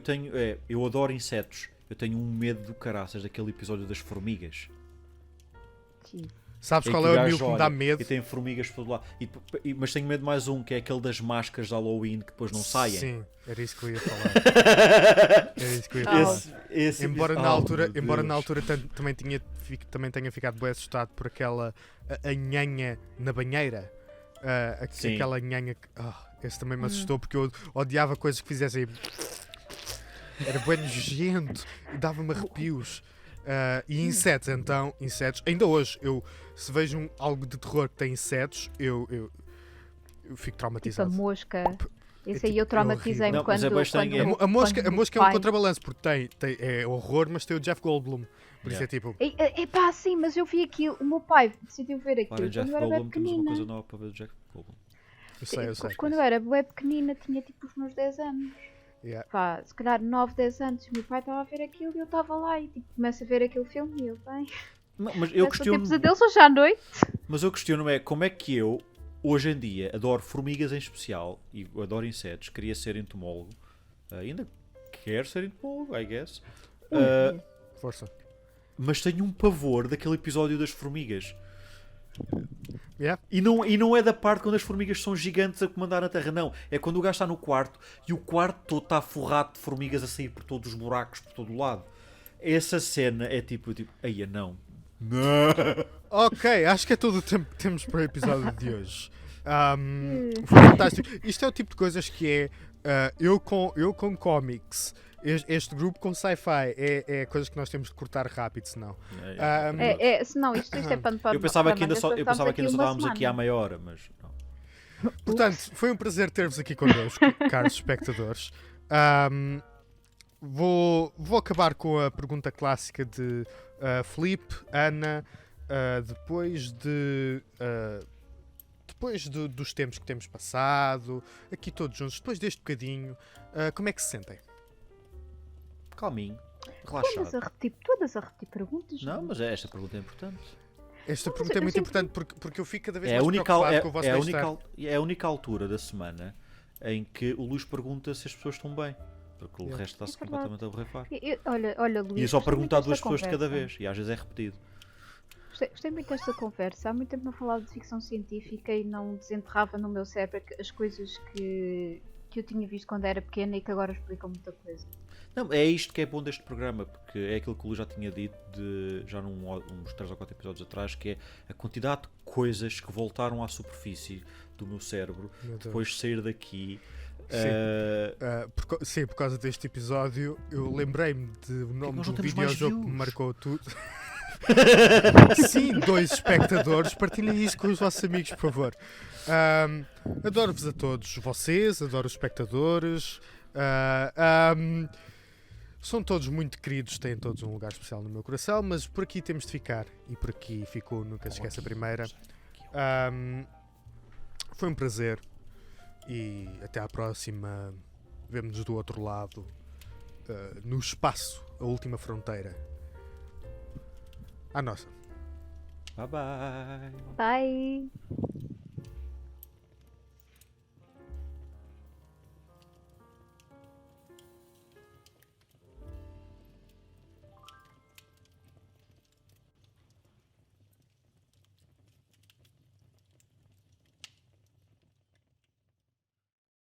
eu adoro insetos. Eu tenho um medo do caraças daquele episódio das formigas. Sim. Sabes qual é o meu que me dá medo? E tem formigas por todo lado. Mas tenho medo mais um, que é aquele das máscaras de Halloween que depois não saem. Sim, era isso que eu ia falar. Embora na altura também tenha ficado bem assustado por aquela anhanha na banheira. Aquela anhanha que... esse também me assustou porque eu odiava coisas que fizessem... Era bem nojento e dava-me arrepios. E insetos, ainda hoje, se vejo algo de terror que tem insetos, eu fico traumatizado. Tipo a mosca. Esse aí eu traumatizei-me quando... A mosca é um contrabalanço, porque é horror, mas tem o Jeff Goldblum. Por isso é tipo... sim, mas eu vi aquilo, o meu pai decidiu ver aquilo quando eu era bem pequenina. Uma coisa nova para ver o Jeff Goldblum. Eu sei. Quando eu era bem pequenina, tinha tipo os meus 10 anos. Yeah. Se calhar 9, 10 anos, o meu pai estava a ver aquilo e eu estava lá e tipo, começo a ver aquele filme e eu, bem... Não, mas eu questiono... pesadelos hoje à noite. Mas eu questiono como é que eu, hoje em dia, adoro formigas em especial e adoro insetos, queria ser entomólogo, ainda quero ser entomólogo, I guess. Força. Mas tenho um pavor daquele episódio das formigas. Yeah. E não é da parte quando as formigas são gigantes a comandar a Terra, não. É quando o gajo está no quarto e o quarto todo está forrado de formigas a sair por todos os buracos, por todo o lado. Essa cena é tipo eia, não. Ok, acho que é todo o tempo que temos para o episódio de hoje. Foi fantástico. Isto é o tipo de coisas que é eu com comics, este grupo com sci-fi é coisas que nós temos de cortar rápido, senão. Senão isto é para eu pensava que ainda só estávamos aqui há meia hora, mas não. Portanto, foi um prazer ter-vos aqui connosco, caros espectadores. Vou acabar com a pergunta clássica de Filipe, Ana, depois dos tempos que temos passado, aqui todos juntos, depois deste bocadinho, como é que se sentem? Calminho, relaxado. Todas a repetir perguntas. Não, mas esta pergunta é importante. Esta pergunta é muito importante porque eu fico cada vez mais preocupado com o vosso bem-estar. É a única altura da semana em que o Luís pergunta se as pessoas estão bem, porque o Yeah. resto está-se É verdade. completamente a borrifar. Olha, Luís, E é só gostei muito perguntar a desta duas pessoas de cada conversa. vez, e às vezes é repetido. Gostei muito desta conversa. Há muito tempo não falava de ficção científica e não desenterrava no meu cérebro as coisas que eu tinha visto quando era pequena e que agora explicam muita coisa. Não, é isto que é bom deste programa, porque é aquilo que o Luís já tinha dito já uns 3 ou 4 episódios atrás, que é a quantidade de coisas que voltaram à superfície do meu cérebro Meu Deus. depois de sair daqui. Sim. Sim, por causa deste episódio, eu lembrei-me do nome nós não do temos mais videojogo que me views? marcou tudo. Sim, 2 espectadores, partilhem isto com os vossos amigos, por favor. Adoro-vos a todos vocês, adoro os espectadores. São todos muito queridos, têm todos um lugar especial no meu coração, mas por aqui temos de ficar. E por aqui ficou Nunca Se Esquece a Primeira. Foi um prazer. E até à próxima. Vemo-nos do outro lado. No espaço, a última fronteira. À nossa. Bye bye. Bye!